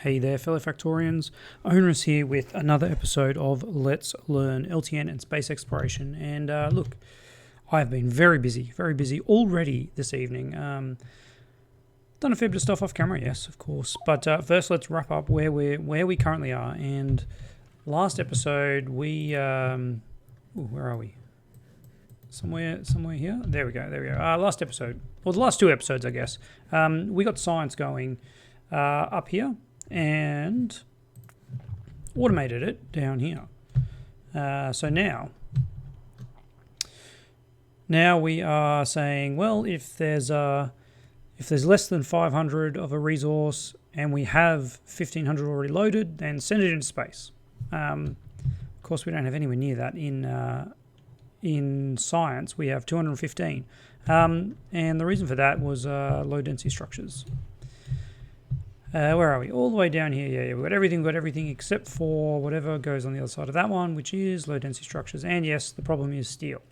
Hey there, fellow Factorians. Owners here with another episode of Let's Learn LTN and Space Exploration. And look, I've been very busy already this evening. Done a fair bit of stuff off camera, yes, of course. But first, let's wrap up where we currently are. And last episode, we where are we? Somewhere here. There we go. Last episode, well, the last two episodes, I guess. We got science going up here and automated it down here. So now we are saying, well, if there's less than 500 of a resource and we have 1500 already loaded, then send it into space. Of course, we don't have anywhere near that in science. We have 215, and the reason for that was low density structures. Where are we? All the way down here. Yeah, we've got everything except for whatever goes on the other side of that one, which is low density structures. And yes, the problem is steel.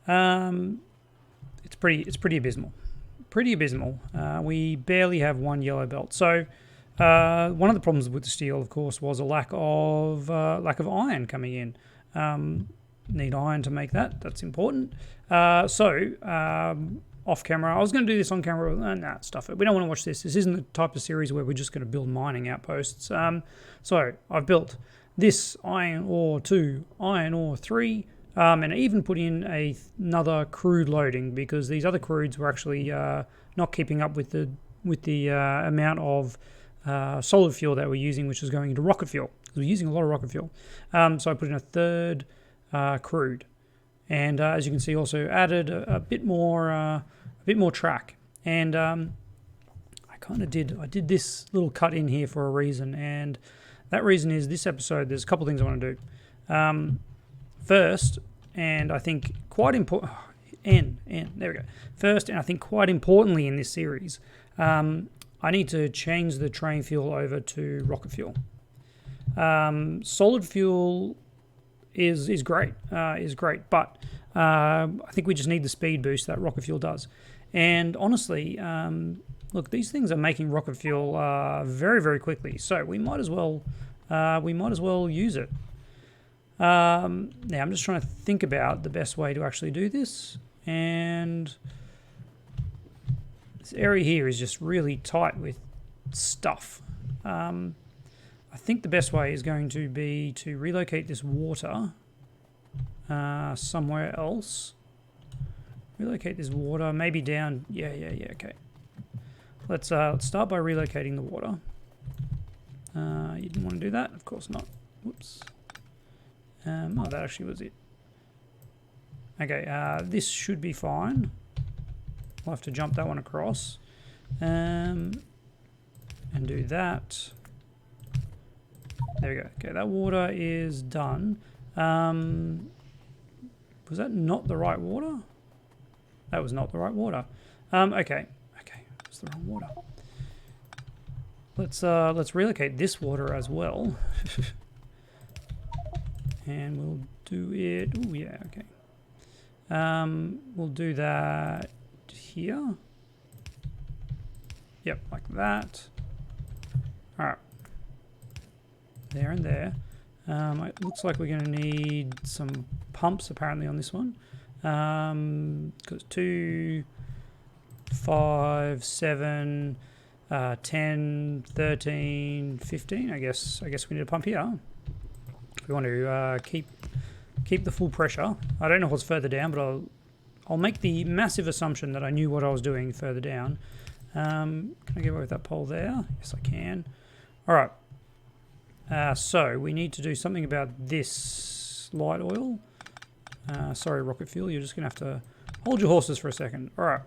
It's pretty abysmal. We barely have one yellow belt. So one of the problems with the steel, of course, was a lack of iron coming in. Need iron to make that. That's important. Off camera, I was going to do this on camera. Stuff it. We don't want to watch this. This isn't the type of series where we're just going to build mining outposts. So I've built this iron ore 2, iron ore 3, and I even put in another crude loading because these other crudes were actually not keeping up with the amount of solid fuel that we're using, which is going into rocket fuel. We're using a lot of rocket fuel. So I put in a third crude, and as you can see, also added a bit more track. And I did this little cut in here for a reason, and that reason is this episode. There's a couple of things I want to do. First, and I think quite important. There we go. First, and I think quite importantly in this series, I need to change the train fuel over to rocket fuel. Solid fuel is great, but I think we just need the speed boost that rocket fuel does. And honestly, look, these things are making rocket fuel very, very quickly, so we might as well use it. Now I'm just trying to think about the best way to actually do this, and this area here is just really tight with stuff. I think the best way is going to be to relocate this water somewhere else. Relocate this water, maybe down. Yeah. Okay. Let's start by relocating the water. You didn't want to do that, of course not. Whoops. That actually was it. Okay. This should be fine. We'll have to jump that one across, and do that. There we go. Okay, that water is done. Was that not the right water? That was not the right water. Okay, it's the wrong water. Let's relocate this water as well, and we'll do it. Oh yeah, okay. We'll do that here. Yep, like that. All right. There and there. It looks like we're going to need some pumps apparently on this one, because 2, 5, 7, 10, 13, 15. I guess we need a pump here. If we want to keep the full pressure. I don't know what's further down, but I'll make the massive assumption that I knew what I was doing further down. Can I get away with that pole there? Yes, I can. All right. So we need to do something about this light oil. Sorry, rocket fuel. You're just going to have to hold your horses for a second. All right.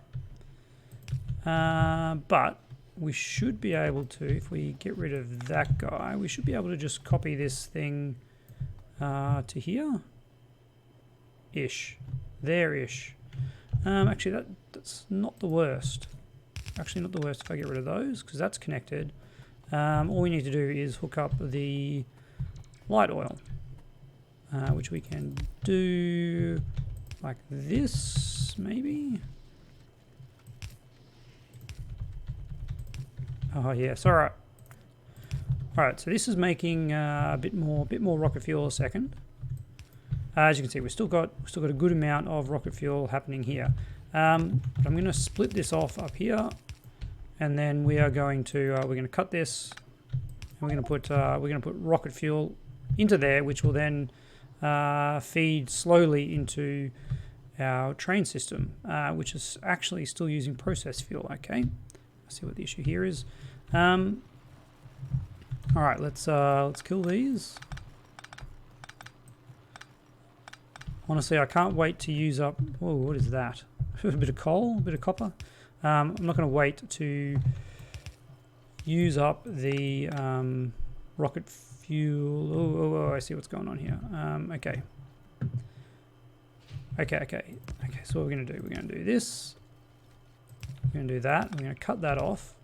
But we should be able to, if we get rid of that guy, we should be able to just copy this thing to here. Ish. There-ish. Actually, that's not the worst. Actually, not the worst if I get rid of those, because that's connected. All we need to do is hook up the light oil, which we can do like this, maybe. Oh yes, all right. All right, so this is making a bit more rocket fuel a second. As you can see, we've still got a good amount of rocket fuel happening here. But I'm going to split this off up here, and then we are going to we're going to cut this, and we're going to put rocket fuel into there, which will then feed slowly into our train system, which is actually still using process fuel. Okay, let's see what the issue here is. All right, let's kill these. Honestly, I can't wait to use up. Oh, what is that? A bit of coal, a bit of copper. I'm not going to wait to use up the rocket fuel. Oh, I see what's going on here. Okay. So what we're going to do? We're going to do this. We're going to do that. We're going to cut that off.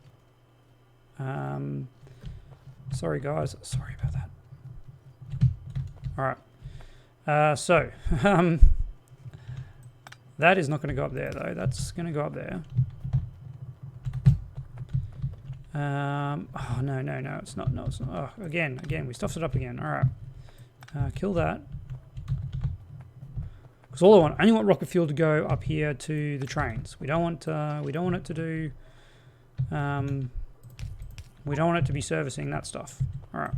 Sorry, guys. Sorry about that. All right. So that is not going to go up there, though. That's going to go up there. Oh, no, it's not. No, it's not. Oh, again, we stuffed it up again. All right. Kill that. Because all I only want rocket fuel to go up here to the trains. We don't want it to do. We don't want it to be servicing that stuff. All right.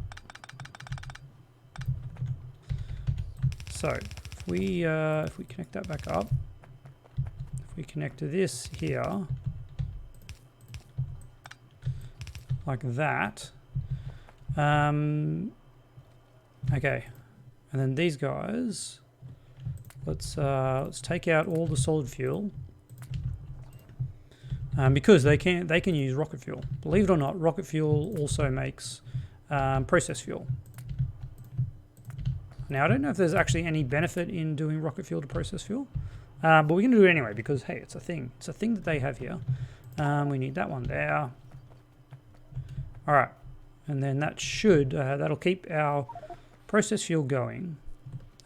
So if we connect that back up, if we connect to this here, like that, okay, and then these guys, let's take out all the solid fuel, because they can use rocket fuel. Believe it or not, rocket fuel also makes process fuel. Now, I don't know if there's actually any benefit in doing rocket fuel to process fuel, but we're going to do it anyway because, hey, it's a thing. It's a thing that they have here. We need that one there. All right, and then that should, that'll keep our process fuel going.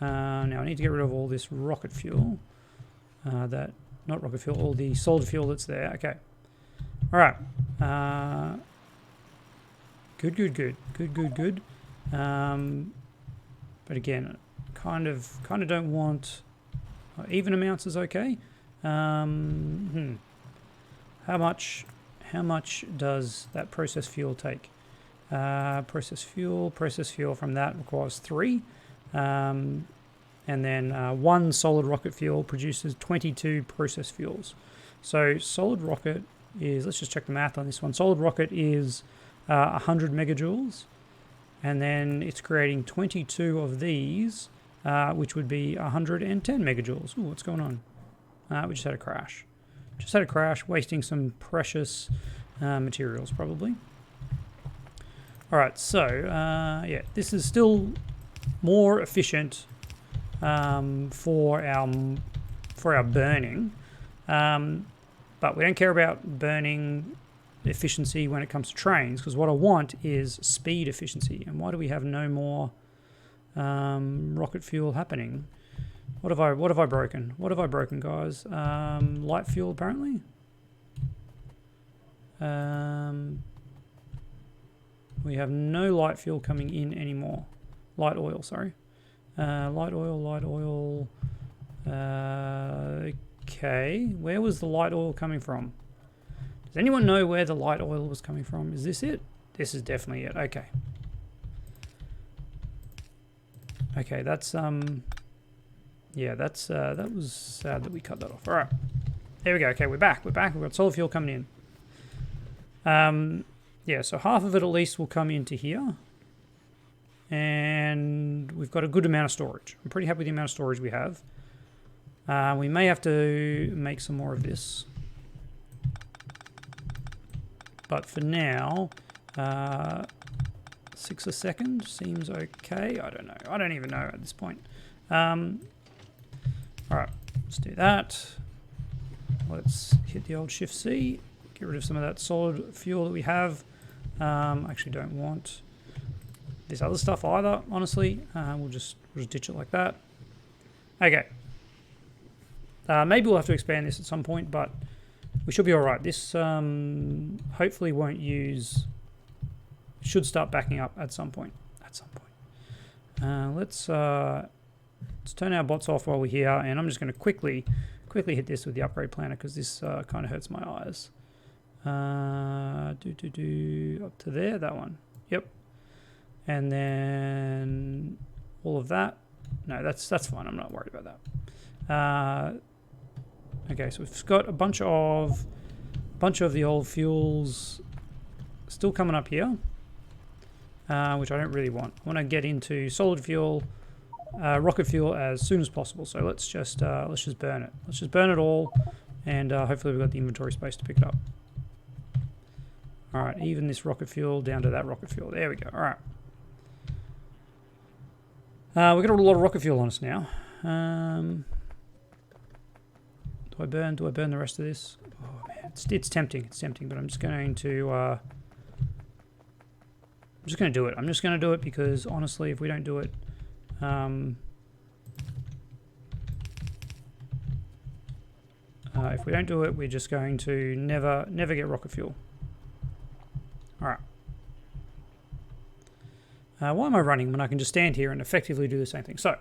Now, I need to get rid of all this rocket fuel. Not rocket fuel, all the solid fuel that's there. Okay. All right. Good. But again, kind of don't want even amounts is okay. How much does that process fuel take? Process fuel from that requires 3, and then 1 solid rocket fuel produces 22 process fuels. So solid rocket is, let's just check the math on this one. Solid rocket is 100 megajoules. And then it's creating 22 of these, which would be 110 megajoules. Ooh, what's going on? We just had a crash. Wasting some precious materials, probably. All right, so, yeah, this is still more efficient for our burning, but we don't care about burning efficiency when it comes to trains, because what I want is speed efficiency. And why do we have no more rocket fuel happening? What have I broken? What have I broken, guys? Light fuel, apparently. We have no light fuel coming in anymore. Light oil, sorry. Light oil. Okay, where was the light oil coming from? Does anyone know where the light oil was coming from? Is this it? This is definitely it. Okay. Okay, that's yeah, that's that was sad that we cut that off. All right, there we go. Okay, we're back. We've got solid fuel coming in. Yeah, so half of it at least will come into here, and we've got a good amount of storage. I'm pretty happy with the amount of storage we have. We may have to make some more of this. But for now, 6 a second seems okay. I don't know. I don't even know at this point. All right, let's do that. Let's hit the old Shift C. Get rid of some of that solid fuel that we have. Actually don't want this other stuff either, honestly. We'll just ditch it like that. Okay. Maybe we'll have to expand this at some point, but we should be all right. This hopefully won't use should start backing up at some point. Let's turn our bots off while we're here, and I'm just going to quickly hit this with the upgrade planner because this kind of hurts my eyes. Up to there, that one. Yep. And then all of that. No, that's fine. I'm not worried about that. Okay, so we've got a bunch of the old fuels still coming up here, which I don't really want. I want to get into solid fuel, rocket fuel as soon as possible. So let's just burn it. Let's just burn it all, and hopefully we've got the inventory space to pick it up. All right, even this rocket fuel down to that rocket fuel. There we go. All right. We've got a lot of rocket fuel on us now. Do I burn the rest of this? Oh man, it's tempting. It's tempting, but I'm just going to do it. I'm just going to do it because honestly, if we don't do it, we're just going to never get rocket fuel. All right. Why am I running when I can just stand here and effectively do the same thing? So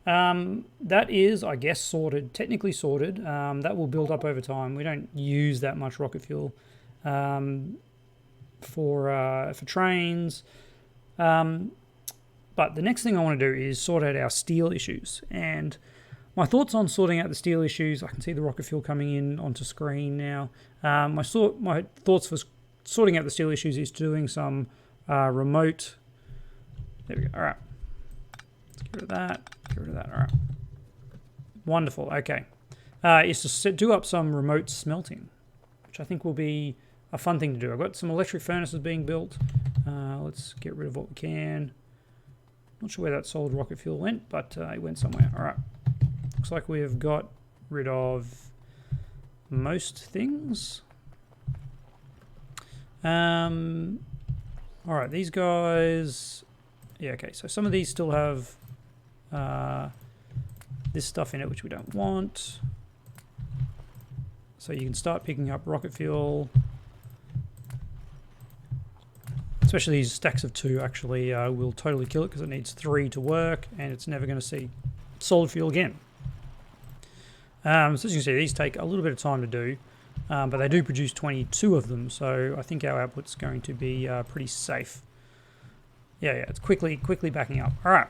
that is, I guess, sorted, technically sorted. That will build up over time. We don't use that much rocket fuel for trains. But the next thing I want to do is sort out our steel issues. And my thoughts on sorting out the steel issues, I can see the rocket fuel coming in onto screen now. My thoughts for sorting out the steel issues is doing some remote. There we go. All right. Let's get rid of that. Get rid of that. All right. Wonderful. Okay. Is to do up some remote smelting, which I think will be a fun thing to do. I've got some electric furnaces being built. Let's get rid of what we can. Not sure where that solid rocket fuel went, but it went somewhere. All right. Looks like we've got rid of most things. All right, these guys. Yeah, okay. So some of these still have this stuff in it, which we don't want. So you can start picking up rocket fuel. Especially these stacks of 2 actually will totally kill it because it needs 3 to work, and it's never going to see solid fuel again. So as you can see, these take a little bit of time to do, but they do produce 22 of them, so I think our output's going to be pretty safe. Yeah, it's quickly backing up. All right.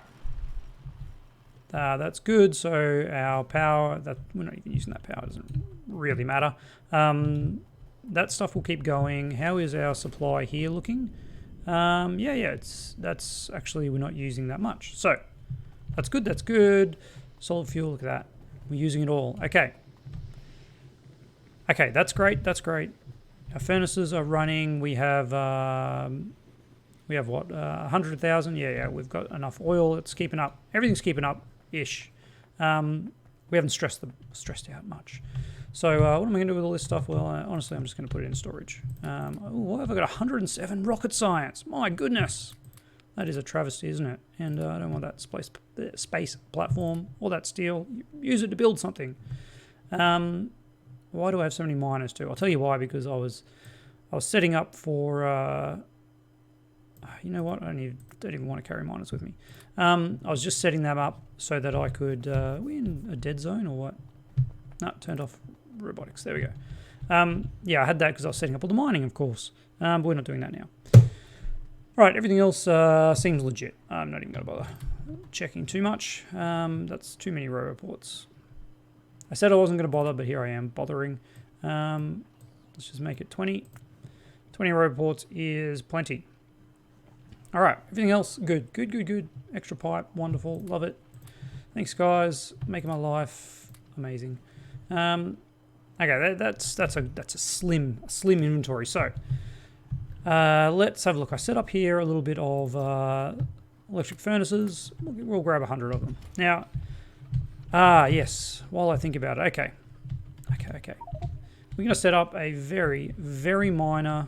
That's good, so our power, we're not even using that power, it doesn't really matter. That stuff will keep going. How is our supply here looking? That's actually, we're not using that much. So, that's good. Solid fuel, look at that. We're using it all. Okay, that's great. Our furnaces are running. We have what, 100,000? Yeah, we've got enough oil. It's keeping up. Everything's keeping up-ish. We haven't stressed out much. So what am I going to do with all this stuff? Well, honestly, I'm just going to put it in storage. Why have I got 107 rocket science? My goodness. That is a travesty, isn't it? And I don't want that space platform or that steel. Use it to build something. Why do I have so many miners too? I'll tell you why, because I was setting up for... you know what? I don't even want to carry miners with me. I was just setting them up so that I could... are we in a dead zone or what? No, turned off robotics. There we go. Yeah, I had that because I was setting up all the mining, of course. But we're not doing that now. Right, everything else seems legit. I'm not even going to bother checking too much. That's too many row reports. I said I wasn't going to bother, but here I am bothering. Let's just make it 20. 20 row reports is plenty. All right, everything else, good. Extra pipe, wonderful, love it. Thanks, guys, making my life amazing. Okay, that's a slim inventory. So let's have a look. I set up here a little bit of electric furnaces. We'll grab 100 of them now. Yes. While I think about it, okay. We're going to set up a very minor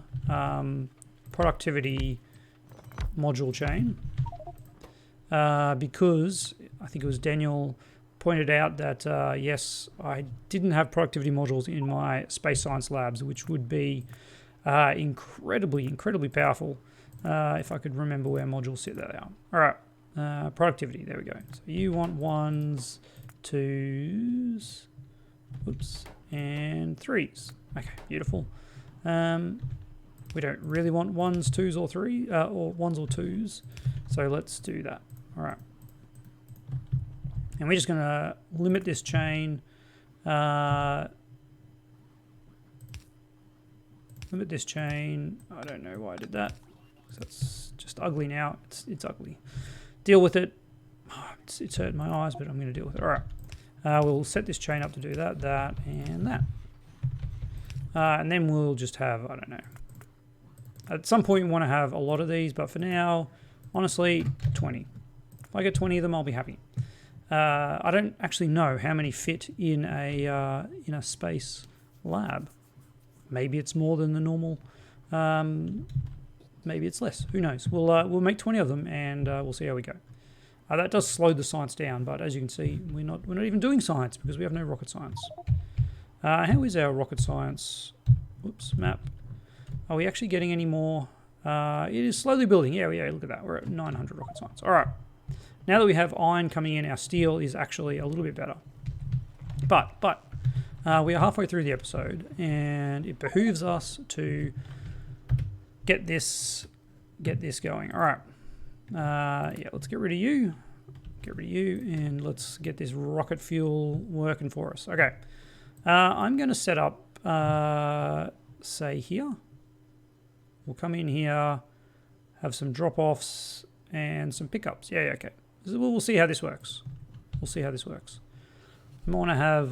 productivity module chain because I think it was Daniel pointed out that yes, I didn't have productivity modules in my space science labs, which would be Incredibly powerful. If I could remember where modules sit, there they are. All right, productivity, there we go. So you want 1s, 2s, oops, and 3s. Okay, beautiful. We don't really want 1s, 2s, or 3, or 1s or 2s. So let's do that. All right. And we're just going to limit this chain. Limit this chain. I don't know why I did that. That's just ugly now. It's ugly. Deal with it. Oh, it's hurting my eyes, but I'm going to deal with it. All right. We'll set this chain up to do that, that, and that. And then we'll just have, I don't know. At some point, we want to have a lot of these, but for now, honestly, 20. If I get 20 of them, I'll be happy. I don't actually know how many fit in a space lab. Maybe it's more than the normal. Maybe it's less. Who knows? We'll make 20 of them, and we'll see how we go. That does slow the science down, but as you can see, we're not even doing science because we have no rocket science. How is our rocket science? Oops, map. Are we actually getting any more? It is slowly building. Yeah, look at that. We're at 900 rocket science. All right. Now that we have iron coming in, our steel is actually a little bit better. But we are halfway through the episode, and it behooves us to get this going. All right. Yeah, let's get rid of you. And let's get this rocket fuel working for us. Okay. I'm going to set up, say here. We'll come in here, have some drop-offs and some pickups. Yeah, okay. We'll see how this works. I might want to have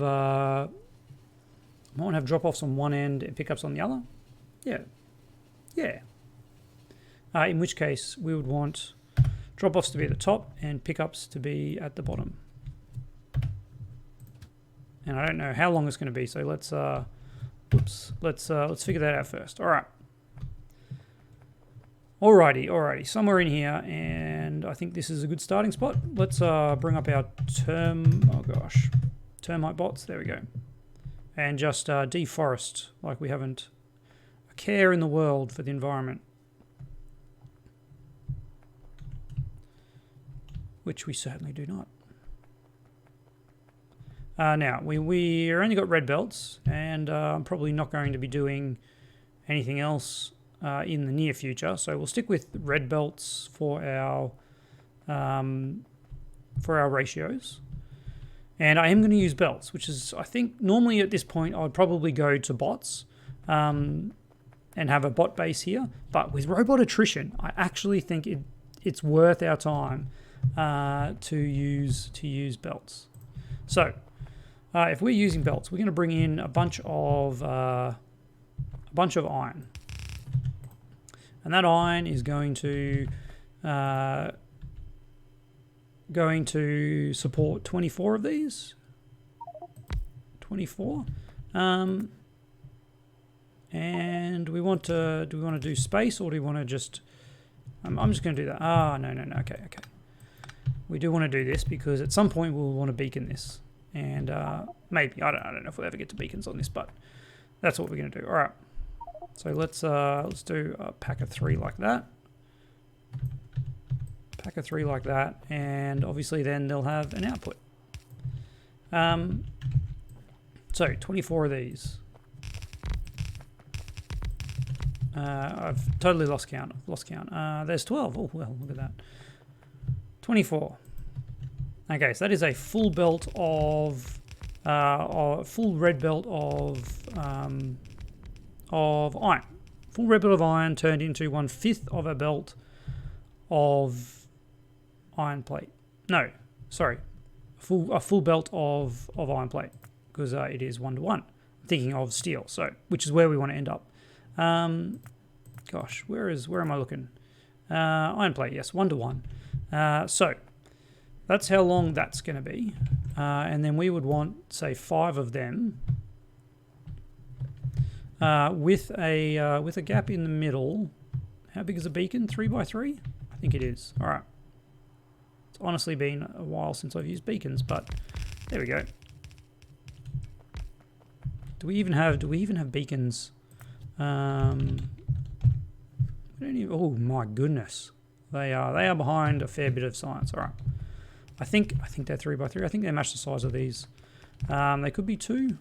drop-offs on one end and pickups on the other. Yeah. In which case, we would want drop-offs to be at the top and pickups to be at the bottom. And I don't know how long it's going to be, so let's figure that out first. All right. Alrighty, somewhere in here, and I think this is a good starting spot. Let's bring up our termite bots. There we go, and just deforest like we haven't a care in the world for the environment, which we certainly do not. Now we only got red belts, and I'm probably not going to be doing anything else in the near future, so we'll stick with red belts for our ratios. And I am going to use belts, which is, I think, normally at this point I would probably go to bots and have a bot base here. But with robot attrition, I actually think it's worth our time to use belts. So if we're using belts, we're going to bring in a bunch of iron. And that iron is going to support 24 of these. 24. And we want to. Do we want to do space, or do we want to just? I'm just going to do that. No. Okay. We do want to do this because at some point we'll want to beacon this, and maybe I don't know if we'll ever get to beacons on this, but that's what we're going to do. All right. So let's do a pack of 3 like that. And obviously then they'll have an output. So 24 of these. I've totally lost count. There's 12. Oh well, look at that. 24. Okay, so that is a full belt of full red belt of iron. Full red belt of iron turned into 1/5 of a belt of iron plate. No, sorry, a full belt of iron plate, because it is 1-to-1. I'm thinking of steel, so which is where we want to end up. Gosh, where am I looking? Iron plate, yes, 1-to-1. So that's how long that's going to be, and then we would want, say, 5 of them. With a gap in the middle. How big is a beacon? 3x3? I think it is. All right. It's honestly been a while since I've used beacons, but there we go. Do we even have beacons We don't even, oh my goodness, they are behind a fair bit of science. All right, I think they're 3 by 3. I think they match the size of these. They could be 2.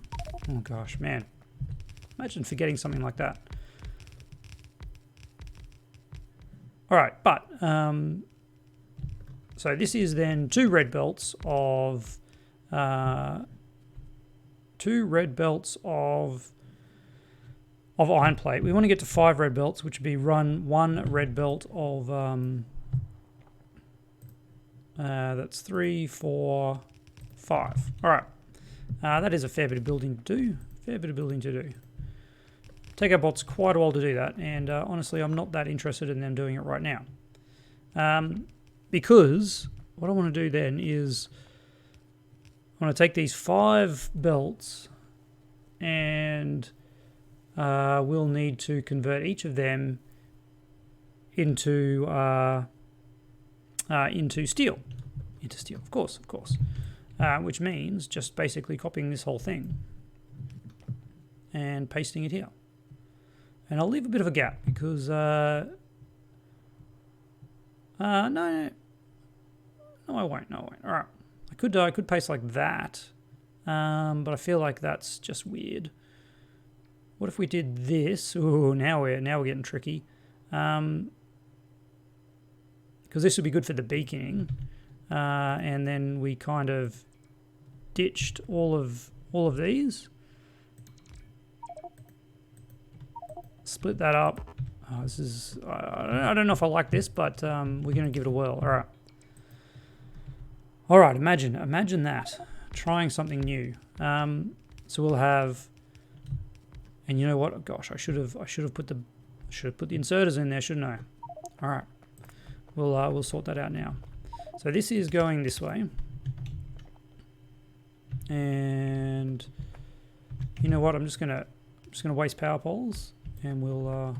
Oh gosh, man, imagine forgetting something like that. All right, but so this is then 2 red belts of 2 red belts of iron plate. We want to get to 5 red belts, which would be run 1 red belt of that's 3, 4, 5. All right, that is a fair bit of building to do. Take our bots quite a while to do that, and honestly, I'm not that interested in them doing it right now, because what I want to do then is I want to take these 5 belts, and we'll need to convert each of them into steel. Of course. Which means just basically copying this whole thing and pasting it here. And I'll leave a bit of a gap because no, I won't. All right, I could paste like that, but I feel like that's just weird. What if we did this? Ooh, now we're getting tricky. Because this would be good for the beaconing, and then we kind of ditched all of these. Split that up. Oh, this is I don't know if I like this, but we're gonna give it a whirl. All right. Imagine that, trying something new. So we'll have. And you know what? Gosh, I should have put the inserters in there, shouldn't I? All right, we'll sort that out now. So this is going this way, and you know what? I'm just gonna waste power poles, and we'll oh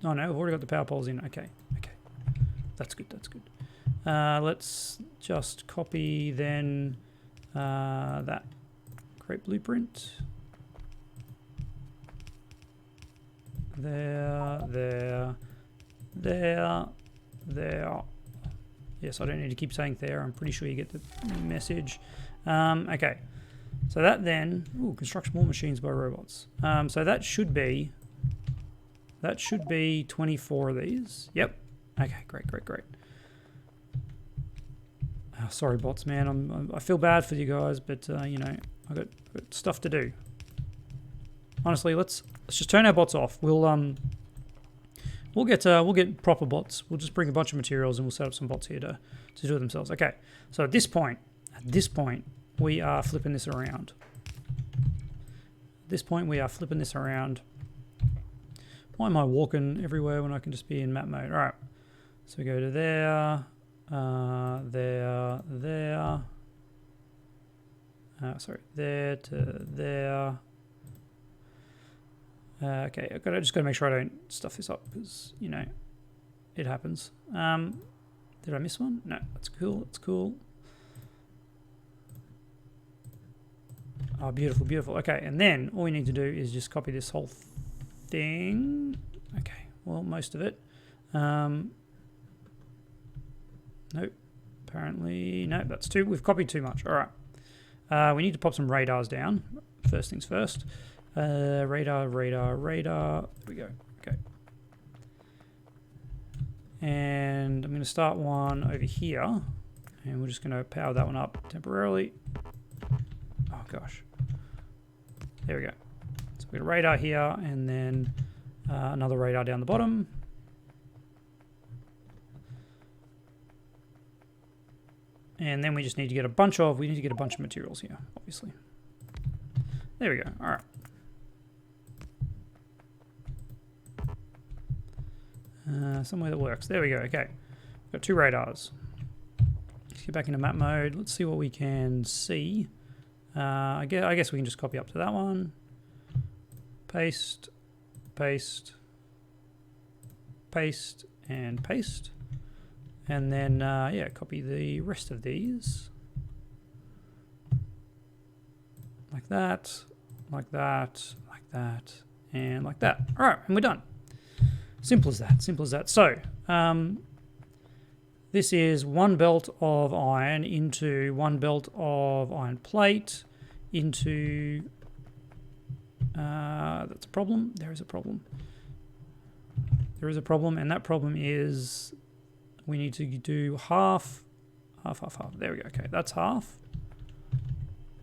no, we've already got the power poles in. Okay, that's good. Let's just copy then that create blueprint. There. Yes, I don't need to keep saying there. I'm pretty sure you get the message. Okay, so that then construct more machines by robots. So that should be 24 of these. Yep. Okay, great. Oh, sorry, bots, man. I feel bad for you guys, but you know, I've got stuff to do. Honestly, let's just turn our bots off. We'll get proper bots. We'll just bring a bunch of materials and we'll set up some bots here to do it themselves. Okay. So at this point, we are flipping this around. Why am I walking everywhere when I can just be in map mode? All right. So we go to there, there. Sorry, there to there. Okay, I just got to make sure I don't stuff this up because, you know, it happens. Did I miss one? No, that's cool. Oh, beautiful. Okay, and then all we need to do is just copy this whole thing. Okay, well, most of it. Nope. Apparently, no, that's too. We've copied too much. All right. We need to pop some radars down. First things first. Radar. There we go. Okay. And I'm going to start one over here. And we're just going to power that one up temporarily. Oh, gosh. There we go. So we've got a radar here and then another radar down the bottom. And then we just need to get a bunch of materials here, obviously. There we go. All right. Somewhere that works. There we go. Okay. We've got 2 radars. Let's get back into map mode. Let's see what we can see. I guess we can just copy up to that one. Paste, and paste. And then, yeah, copy the rest of these. Like that, and like that. All right, and we're done. Simple as that, simple as that. So, this is 1 belt of iron into 1 belt of iron plate into, that's a problem. There is a problem. There is a problem, and that problem is we need to do half. There we go. Okay, that's half.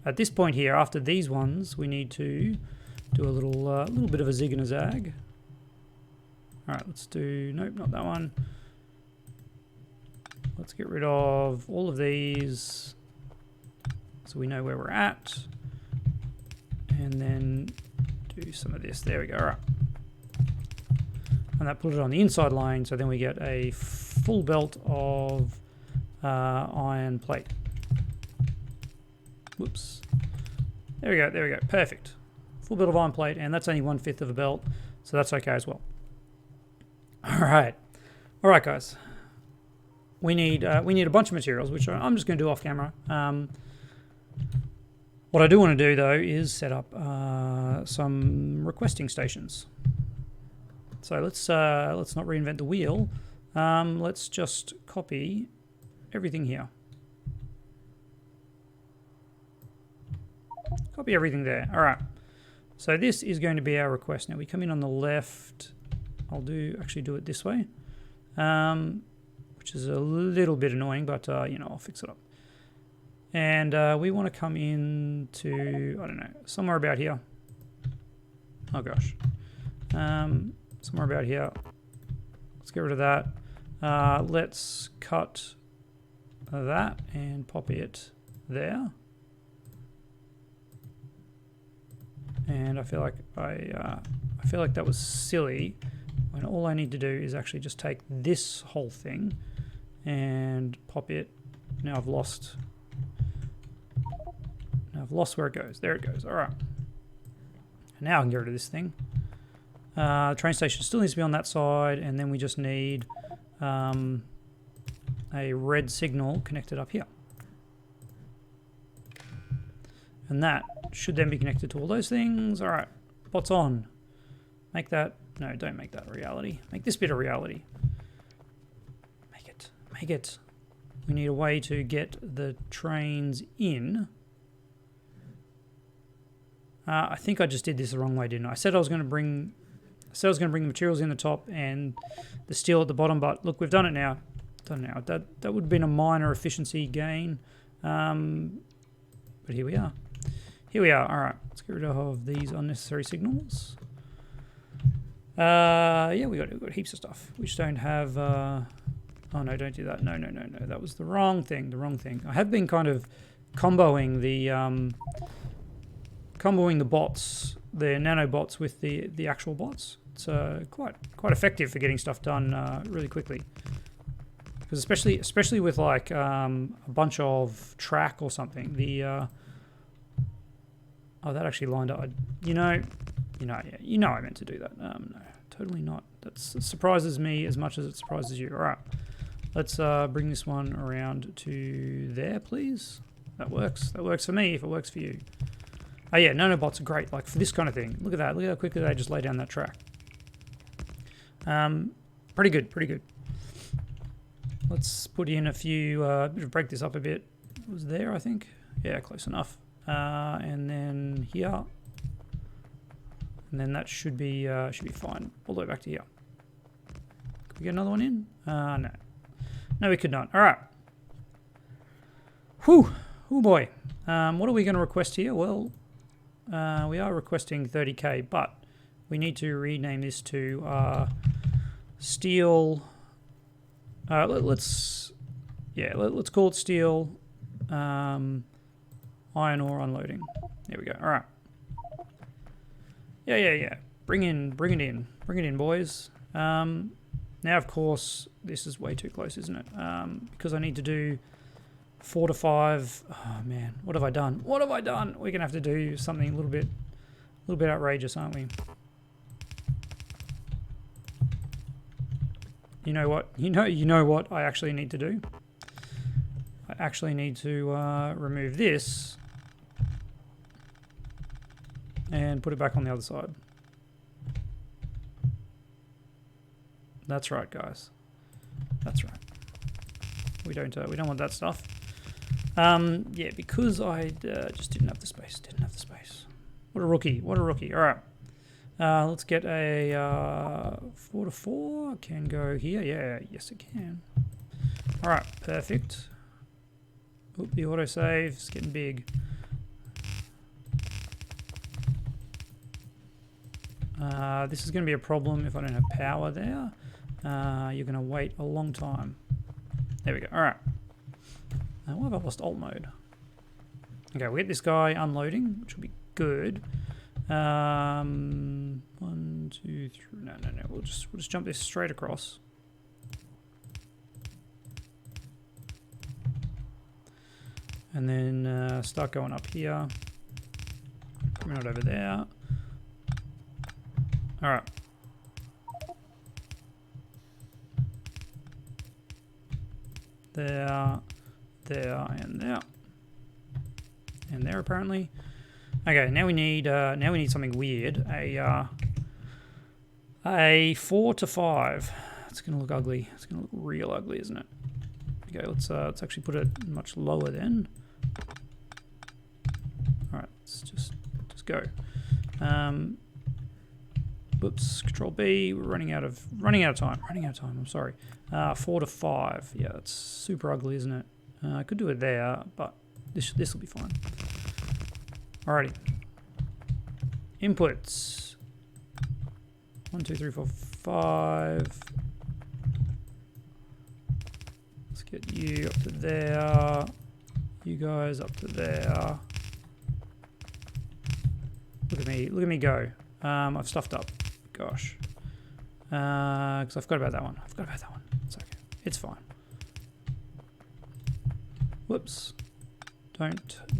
At this point here, after these ones, we need to do a little bit of a zig and a zag. All right, let's do, nope, not that one. Let's get rid of all of these so we know where we're at. And then do some of this. There we go. All right. And that put it on the inside line, so then we get a full belt of iron plate. Whoops. There we go, there we go. Perfect. Full belt of iron plate, and that's only 1/5 of a belt, so that's okay as well. All right, guys. We need a bunch of materials, which I'm just going to do off camera. What I do want to do though is set up some requesting stations. So let's not reinvent the wheel. Let's just copy everything here. Copy everything there. All right. So this is going to be our request. Now we come in on the left. I'll actually do it this way, which is a little bit annoying, but you know, I'll fix it up. And we want to come in to, I don't know, somewhere about here. Oh gosh. Somewhere about here. Let's get rid of that. Let's cut that and pop it there. And I feel like that was silly when all I need to do is actually just take this whole thing and pop it. Now I've lost where it goes. There it goes. All right. And now I can get rid of this thing. Train station still needs to be on that side, and then we just need a red signal connected up here. And that should then be connected to all those things. All right, bots on. Make that, no, don't make that a reality. Make this bit a reality. Make it. We need a way to get the trains in. I think I just did this the wrong way, didn't I? I said I was going to bring the materials in the top and the steel at the bottom, but look, we've done it now. That would have been a minor efficiency gain, but here we are. All right, let's get rid of these unnecessary signals. Yeah, we got heaps of stuff. We just don't have. Oh no, don't do that. No. That was the wrong thing. I have been kind of comboing the bots, the nanobots with the actual bots. It's quite effective for getting stuff done really quickly. Because especially with like a bunch of track or something, oh, that actually lined up. You know, I meant to do that. No, totally not. That surprises me as much as it surprises you. All right, let's bring this one around to there, please. That works. That works for me. If it works for you. Oh yeah, nanobots are great. Like for this kind of thing. Look at that. Look how quickly they just lay down that track. Pretty good. Let's put in a few. Break this up a bit. It was there, I think. Yeah, close enough. And then here, and then that should be fine all the way back to here. Could we get another one in? No, we could not. All right. Whew. Oh boy. What are we going to request here? Well, we are requesting 30k, but we need to rename this to steel. Let's call it steel. Iron ore unloading. There we go. All right. Yeah. Bring it in, boys. Now, of course, this is way too close, isn't it? Because I need to do 4 to 5. Oh man, what have I done? We're gonna have to do something a little bit outrageous, aren't we? You know what? You know what I actually need to do? I actually need to remove this and put it back on the other side. That's right, guys. That's right. We don't want that stuff. Yeah, because I just didn't have the space. Didn't have the space. What a rookie. What a rookie. All right. Let's get a 4 to 4. Can go here. Yeah, yes it can. All right, perfect. Oop, the autosave's getting big. This is going to be a problem if I don't have power there. You're going to wait a long time. There we go. All right. Why have I lost alt mode? Okay, we'll get this guy unloading, which will be good. 1, 2, 3. No. We'll just jump this straight across. And then start going up here. Coming out over there. All right. There, and there. And there apparently. Okay, now we need something weird. A 4 to 5. It's gonna look ugly. It's gonna look real ugly, isn't it? Okay, let's actually put it much lower then. All right, let's just go. Whoops, Control B. We're running out of time. I'm sorry. 4 to 5. Yeah, that's super ugly, isn't it? I could do it there, but this will be fine. Alrighty. Inputs. 1, 2, 3, 4, 5. Let's get you up to there. You guys up to there. Look at me go. I've stuffed up. Gosh. Because I forgot about that one. It's okay. It's fine. Whoops.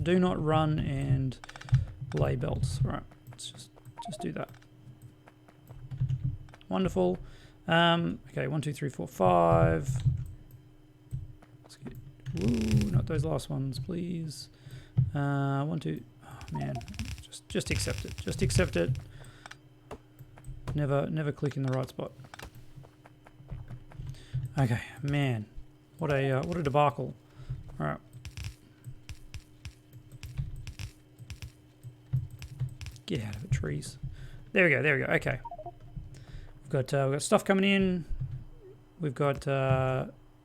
Do not run and lay belts. All right. Let's just do that. Wonderful. Okay. 1, 2, 3, 4, 5. Let's get. Ooh, not those last ones, please. 1, 2. Oh man. Just accept it. Just accept it. Never click in the right spot. Okay, man, what a debacle. All right, get out of it, trees. There we go. Okay, we've got stuff coming in. We've got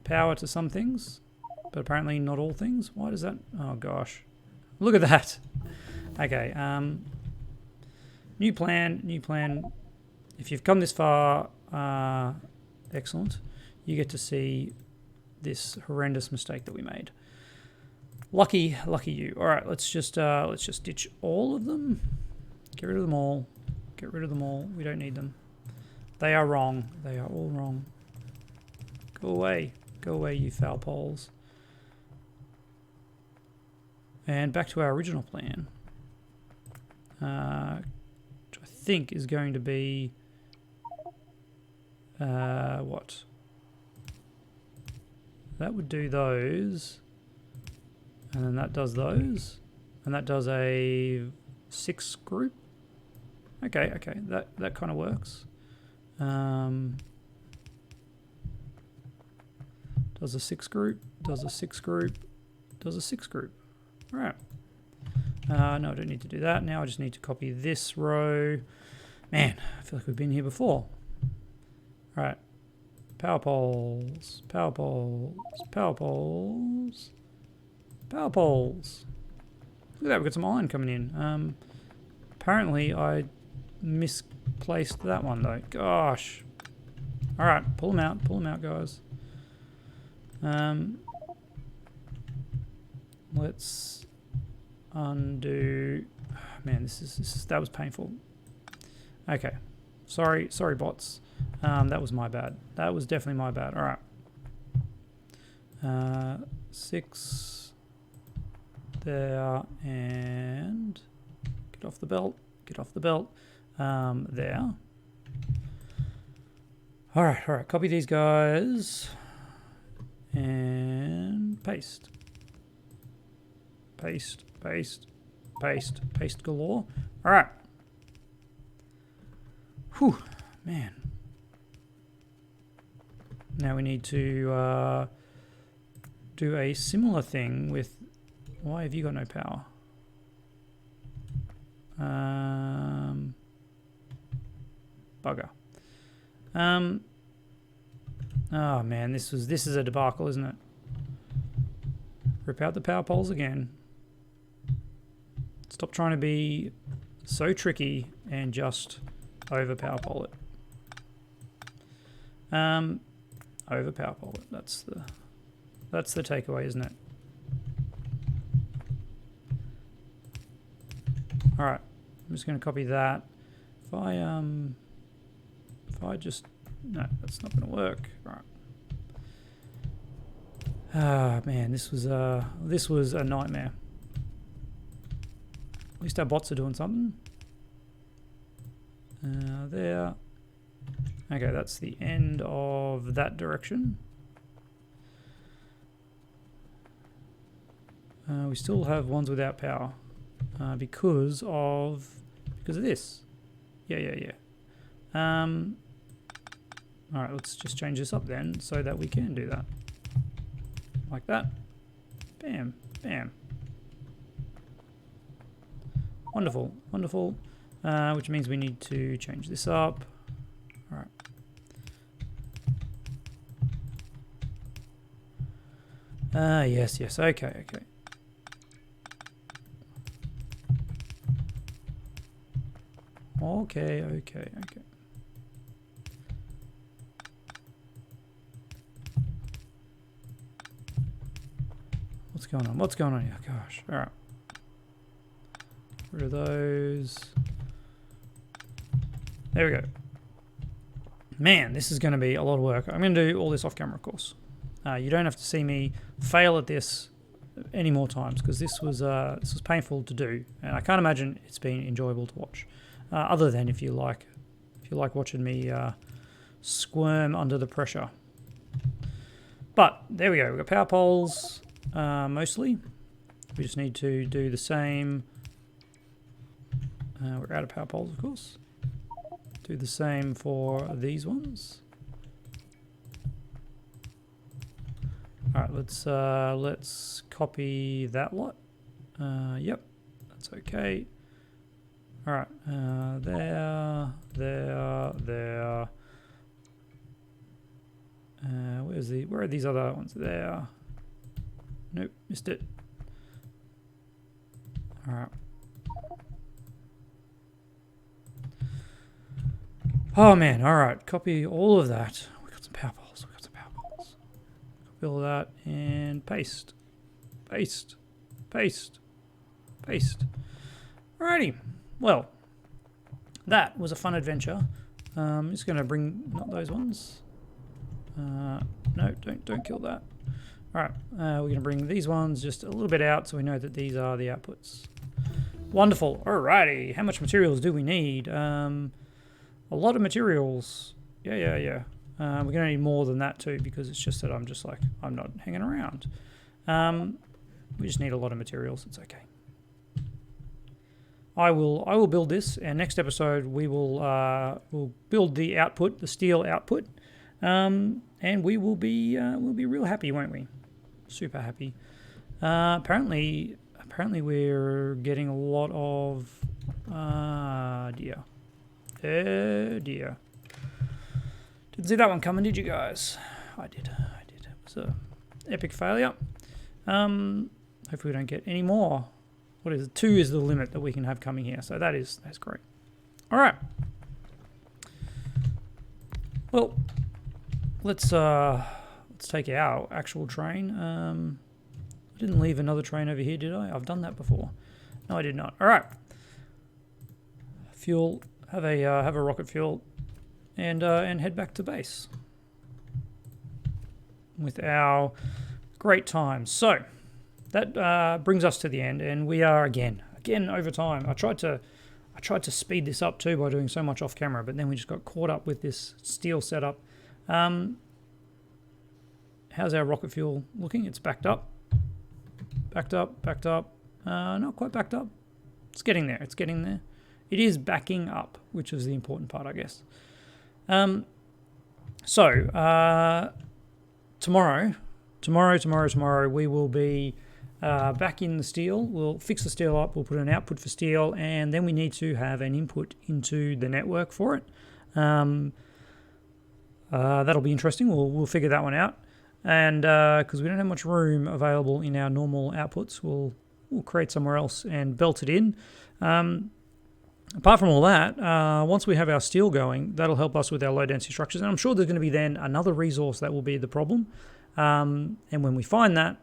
power to some things, but apparently not all things. Why does that? Oh gosh, look at that. Okay, new plan. If you've come this far, excellent. You get to see this horrendous mistake that we made. Lucky you. All right, let's just ditch all of them. Get rid of them all. We don't need them. They are wrong. They are all wrong. Go away, you foul poles. And back to our original plan, which I think is going to be what? That would do those, and then that does those, and that does a 6 group. Okay, that kind of works. Does a 6 group, does a 6 group, does a 6 group. All right. No, I don't need to do that. Now I just need to copy this row. Man, I feel like we've been here before. All right. Power poles, power poles, power poles, power poles. Look at that, we've got some iron coming in. Apparently I misplaced that one though. Gosh. All right, pull them out, guys. Let's undo. Man, that was painful. Okay, sorry bots. That was my bad. That was definitely my bad. All right. 6 there, and get off the belt. There. All right. Copy these guys and paste galore. All right. Whew, man. Now we need to do a similar thing with... Why have you got no power? Bugger. Oh man, this is a debacle, isn't it? Rip out the power poles again. Stop trying to be so tricky and just over power pole it. Over power pole it. That's the takeaway, isn't it? All right, I'm just going to copy that. If I just... No, that's not going to work. All right. Ah, man, this was a nightmare. At least our bots are doing something. There. Okay, that's the end of that direction. We still have ones without power because of this. Yeah. All right, let's just change this up then so that we can do that. Like that. Bam, bam. Wonderful, wonderful. Which means we need to change this up. All right. Yes, okay. Okay. What's going on here? Gosh, all right. Get rid of those. There we go. Man, this is going to be a lot of work. I'm going to do all this off camera, of course. You don't have to see me fail at this any more times because this was painful to do, and I can't imagine it's been enjoyable to watch. Other than if you like watching me squirm under the pressure. But there we go. We've got power poles mostly. We just need to do the same. We're out of power poles, of course. Do the same for these ones. All right, let's copy that lot. Yep, that's okay. All right, there. Where are these other ones? There. Nope, missed it. All right. Oh man, all right. Copy all of that. We got some power poles. Copy all of that and paste. Alrighty. Well, that was a fun adventure. I'm just going to bring not those ones. No, don't kill that. All right, we're going to bring these ones just a little bit out so we know that these are the outputs. Wonderful. Alrighty, how much materials do we need? A lot of materials. Yeah. We're going to need more than that too because it's just that I'm not hanging around. We just need a lot of materials. It's okay. I will build this, and next episode we'll build the output, the steel output, and we'll be real happy, won't we? Super happy. Apparently we're getting a lot of dear. Dear. Didn't see that one coming, did you guys? I did. It was a epic failure. Hopefully we don't get any more. What is it? 2 is the limit that we can have coming here, so that's great. All right. Well, let's take our actual train. I didn't leave another train over here, did I? I've done that before. No, I did not. All right. Fuel. Have a rocket fuel, and head back to base with our great time. So that brings us to the end, and we are again over time. I tried to speed this up too by doing so much off camera, but then we just got caught up with this steel setup. How's our rocket fuel looking? It's backed up. Not quite backed up. It's getting there. It is backing up, which is the important part, I guess. So tomorrow, we will be back in the steel. We'll fix the steel up. We'll put an output for steel, and then we need to have an input into the network for it. That'll be interesting. We'll figure that one out. And because we don't have much room available in our normal outputs, we'll create somewhere else and belt it in. Apart from all that, once we have our steel going, that'll help us with our low density structures. And I'm sure there's going to be then another resource that will be the problem. And when we find that,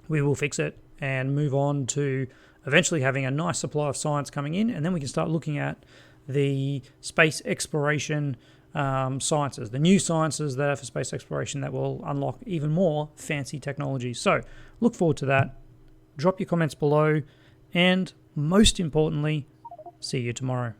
we will fix it and move on to eventually having a nice supply of science coming in. And then we can start looking at the space exploration sciences, the new sciences that are for space exploration that will unlock even more fancy technologies. So look forward to that. Drop your comments below. And most importantly, see you tomorrow.